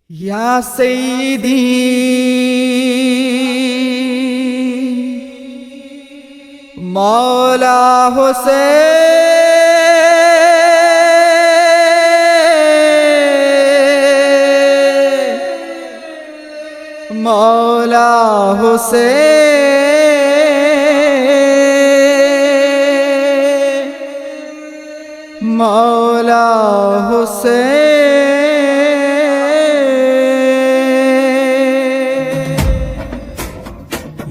या सैदी मौला हुसैन मौला हुसैन मौला हुसैन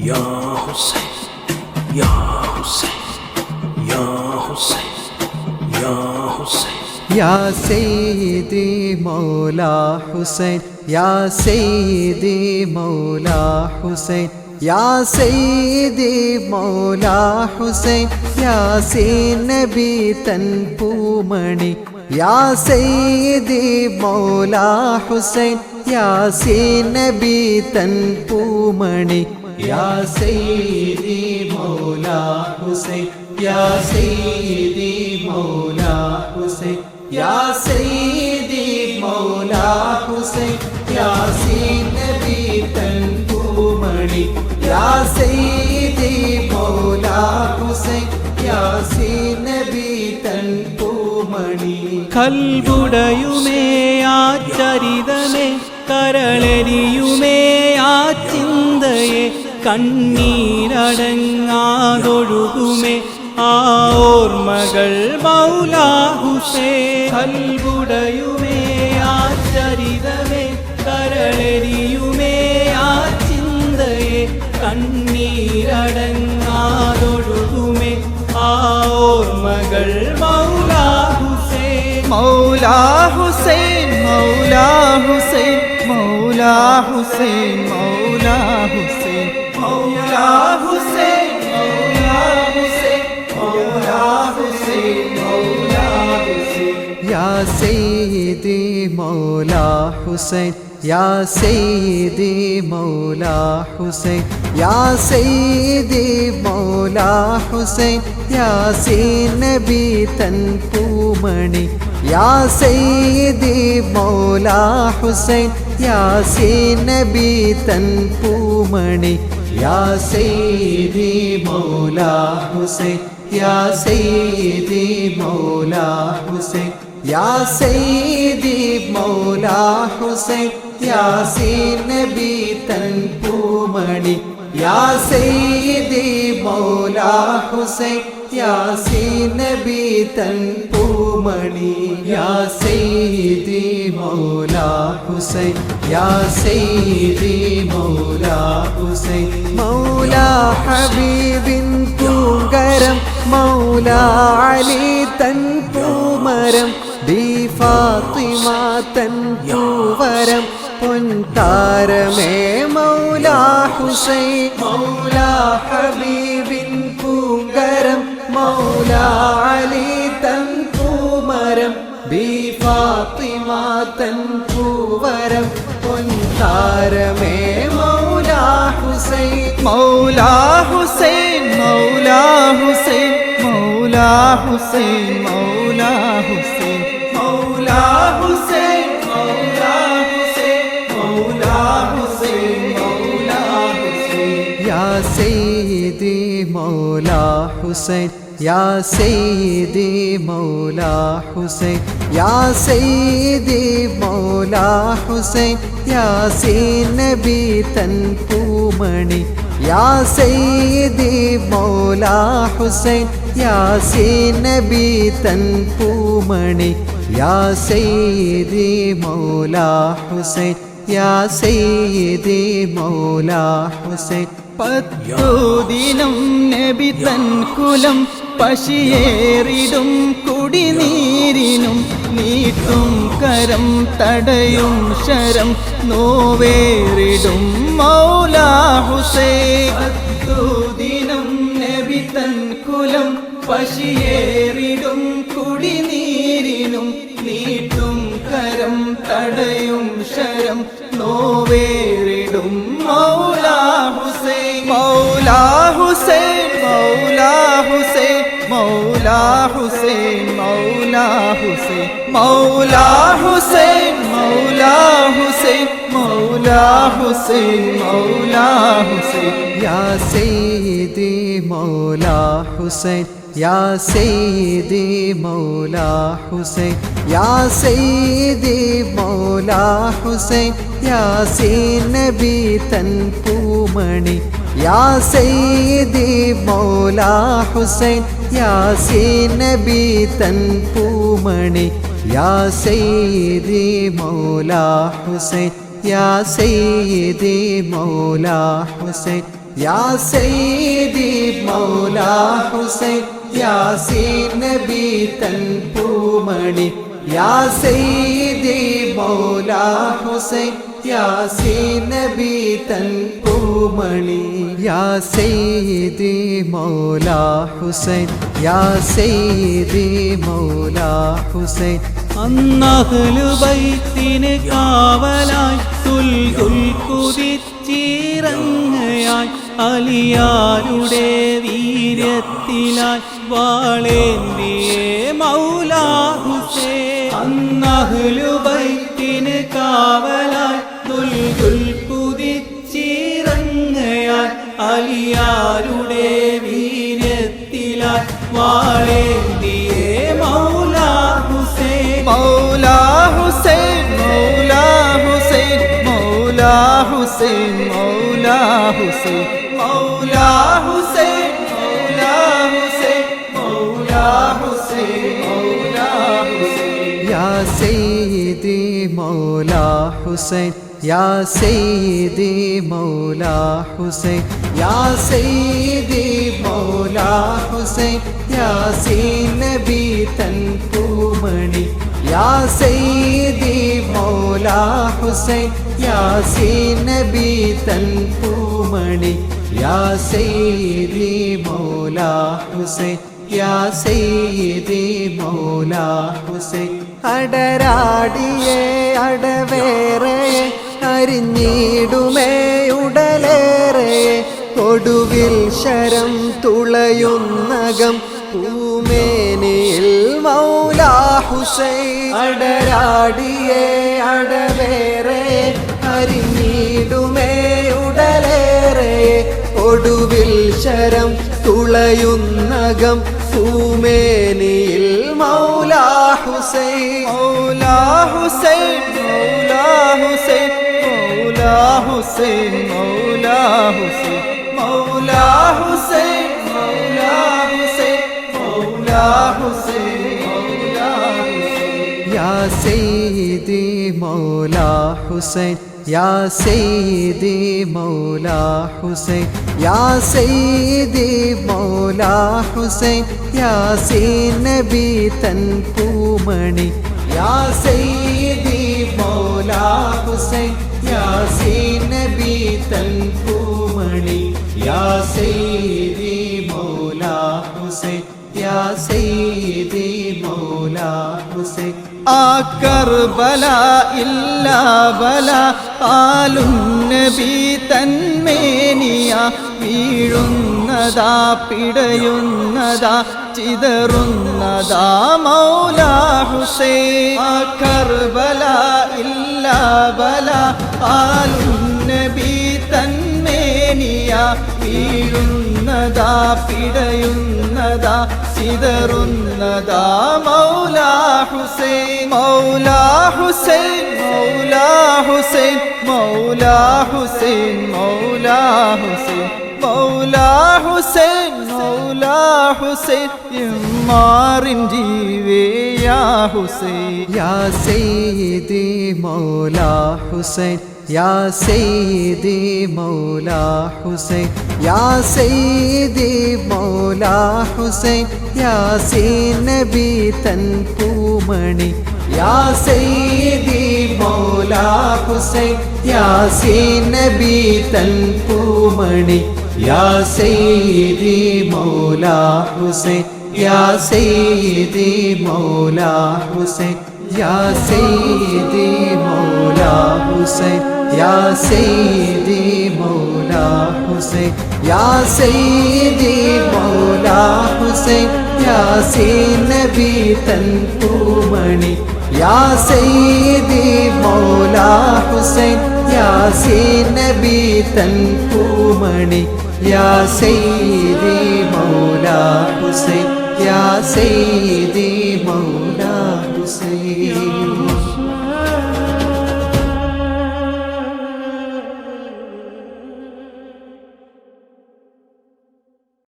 या हुसैन या हुसैन या हुसैन या हुसैन या सैयदी मौला हुसैन या सैयदी मौला हुसैन या सैयदी मौला हुसैन यासीन नबी तन पूमणि या सैयदी मौला हुसैन यासीन नबी तन पूमणि या सैयदी मौला हुसैन या सैयदी मौला हुसैन या सैयदी मौला हुसैन यासीन नबी तन पूमणि या सैयदी मौला हुसैन यासीन नबी तन पूमणि കൽബുടയുമേ ആ ചരിതമേ കരളെരിയുമേ ആ ചിന്തയെ കണ്ണീരടങ്ങാതൊഴുകുമേ ആ ഓർമ്മകൾ മൗലാ ഹുസൈൻ കൽബുടയുമേ ആ ചരിതമേ കരളെരിയുമേ ആ ചിന്തയെ കണ്ണീരടങ്ങാതൊഴുകുമേ ആ ഓർമ്മകൾ മൗലാ ഹുസൈൻ मौला हुसैन मौला हुसैन मौला हुसैन मौला हुसैन मौला हुसैन मौला हुसैन मौला हुसैन मौला हुसैन या सैयदी मौला हुसैन या सैयदी मौला हुसैन या सैयदी मौला हुसैन यासीन नबी तन पूमणि या सैयदी मौला हुसैन यासीन नबी तन पूमणि या सैयदी मौला हुसैन या सैयदी मौला हुसैन या सैयदी मौला हुसैन यासीन नबी तन पूमणि या सैयदी मौला हुसैन यासीन नबी तन पूमणि या सैयदी मौला हुसैन या सैयदी मौला हुसैन मौला हबीबिन पूങ്കരം मौला अली तन पूमരം ബി ഫാത്തിമ തൻ പൂവരം പൊൻതാരമേ മൗലാ ഹുസൈൻ മൗലാ ഹബീബിൻ പൂങ്കരം മൗലാ അലി തൻ പൂമരം ബി ഫാത്തിമ തൻ പൂവരം പൊൻതാരമേ മൗലാ ഹുസൈൻ മൗലാ ഹുസൈൻ മൗലാ ഹുസൈൻ മൗലാ ഹുസൈൻ മൗലാ ഹുസൈൻ മൗലാ ഹുസൈൻ മൗലാ ഹുസൈൻ മൗലാ ഹുസൈൻ മൗലാ ഹുസൈൻ യാ സയ്യിദി മൗലാ ഹുസൈൻ യാ സയ്യിദി മൗലാ ഹുസൈൻ യാ സയ്യിദി മൗലാ ഹുസൈൻ യാസീൻ നബി തൻ പൂമണി या सैयदी मौला हुसैन यासीन नबी तन पूमणि या सैयदी मौला हुसैन या सैयदी मौला हुसैन പത്തു ദിനം നബി തൻ കുലം പശിയേറിടും കുടിനീരിനും നീട്ടും കരം തടയും ശരം നോവേറിടും മൗലാ ഹുസൈൻ പത്തു ദിനം നബി തൻ കുലം പശിയേറിടും കുടിനീരിനും നീട്ടും കരം തടയും ശരം നോവേറിടും മൗലാ ഹുസൈൻ മൗലാ ഹുസൈൻ മൗലാ ഹുസൈൻ മൗലാ ഹുസൈൻ മൗലാ ഹുസൈൻ മൗലാ ഹുസൈൻ മൗലാ ഹുസൈൻ മൗലാ ഹുസൈൻ മൗലാ ഹുസൈൻ യാ സയ്യിദി മൗലാ ഹുസൈൻ യാ സയ്യിദി മൗലാ ഹുസൈൻ യാ സയ്യിദി മൗലാ ഹുസൈൻ യാസീൻ നബി തൻ പൂമണി യാ സയ്യിദി മൗലാ ഹുസൈൻ യാസീൻ നബി തൻ പൂമണി യാ സയ്യിദി മൗലാ ഹുസൈൻ യാ സയ്യിദി മൗലാ ഹുസൈൻ യാ സയ്യിദി മൗലാ ഹുസൈൻ യാസീൻ നബി തൻ പൂമണി യാ സയ്യിദി മൗലാ ഹുസൈൻ യാസീൻ നബി തൻ പൂമണി യാ സയ്യിദി മൗലാ ഹുസൈൻ യാ സയ്യിദി മൗലാ ഹുസൈൻ അന്നഹ്ലു ബൈത്തിന് കാവലായി തുൽകുൽ കുതിച്ചിറങ്ങയായി അലിയാരുടെ വീര്യത്തിലായി വാളേന്തിയേ മൗലാ ഹുസൈൻ അന്നഹ്ലു ബൈത്തിന് കാവലായി തുൽകുൽ കുതിച്ചിറങ്ങയായി അലിയാരുടെ വീര്യത്തിലായി വാളേന്തിയേ മൗലാ ഹുസൈൻ മൗലാ ഹുസൈൻ മൗലാ ഹുസൈൻ മൗലാ ഹുസൈൻ മൗലാ ഹുസൈൻ മൗലാ ഹുസൈൻ മൗലാ ഹുസൈൻ മൗലാ ഹുസൈൻ മൗലാ ഹുസൈൻ യാ സയ്യിദി മൗലാ ഹുസൈൻ യാ സയ്യിദി മൗലാ ഹുസൈൻ യാ സയ്യിദി മൗലാ ഹുസൈൻ യാസീൻ നബി തൻ പൂമണി യാ സയ്യിദി മൗലാ ഹുസൈൻ യാസീൻ നബി തൻ പൂമണി യാ സയ്യിദി മൗലാ ഹുസൈൻ യാ സയ്യിദി മൗലാ ഹുസൈൻ അടരാടിയേ അടവേറെ അരിഞ്ഞിടുമേ ഉടലേറെ ഒടുവിൽ ശരം തുളയുന്നകം പൂമേനിയിൽ മൗലാ ഹുസൈൻ അടരാടിയേ അടവേറെ അരിഞ്ഞിടുമേ ഉടലേറെ ഒടുവിൽ ശരം തുളയുന്നകം പൂമേനിയിൽ മൗലാ ഹുസൈൻ മൗലാ ഹുസൈൻ മൗലാ ഹുസൈൻ മൗലാ ഹുസൈൻ മൗലാ ഹുസൈൻ മൗലാ ഹുസൈൻ മൗലാ ഹുസൈൻ മൗലാ ഹുസൈൻ മൗലാ ഹുസൈൻ യാ സയ്യിദി മൗലാ ഹുസൈൻ യാ സയ്യിദി മൗലാ ഹുസൈൻ യാ സയ്യിദി മൗലാ ഹുസൈൻ യാസീൻ നബി തൻ പൂമണി യാ സയ്യിദി മൗലാ ഹുസൈൻ യാസീൻ നബി തൻ പൂമണി യാ സയ്യിദി മൗലാ ഹുസൈൻ യാ സയ്യിദി മൗലാ ഹുസൈൻ ആ കർബല ഇല്ല ബല ആലും നബി തന്മേനിയ വീഴുന്നതാ പിടയുന്നതാ ചിതറുന്നതാ മൗലാ ഹുസൈൻ ആ കർബല ഇല്ല ബല ആലും നബി തന്മേനിയ വീഴുന്നതാ പിടയുന്നതാ ചിതറുന്നതാ മൗലാ ഹുസൈൻ മൗലാ ഹുസൈൻ മൗലാ ഹുസൈൻ മൗലാ ഹുസൈൻ മൗലാ ഹുസൈൻ മൗലാ ഹുസൈൻ മൗലാ ഹുസൈൻ ഇമ്മാറിൻ ജീവേ യാ ഹുസൈൻ യാ സയ്യിദി മൗലാ ഹുസൈൻ യാ സയ്യിദി മൗലാ ഹുസൈൻ യാ സയ്യിദി മൗലാ ഹുസൈൻ യാസീൻ നബി തൻ പൂമണി യാ സയ്യിദി മൗലാ ഹുസൈൻ യാസീൻ നബി തൻ പൂമണി യാ സയ്യിദി മൗലാ ഹുസൈൻ യാ സയ്യിദി മൗലാ ഹുസൈൻ യാ സയ്യിദി മൗലാ ഹുസൈൻ യാ സയ്യിദി മൗലാ ഹുസൈൻ യാ സയ്യിദി മൗലാ ഹുസൈൻ യാസീൻ നബി തൻ പൂമണി യാ സയ്യിദി മൗലാ ഹുസൈൻ യാസീൻ നബി തൻ പൂമണി യാ സയ്യിദി മൗലാ ഹുസൈൻ യാ സയ്യിദി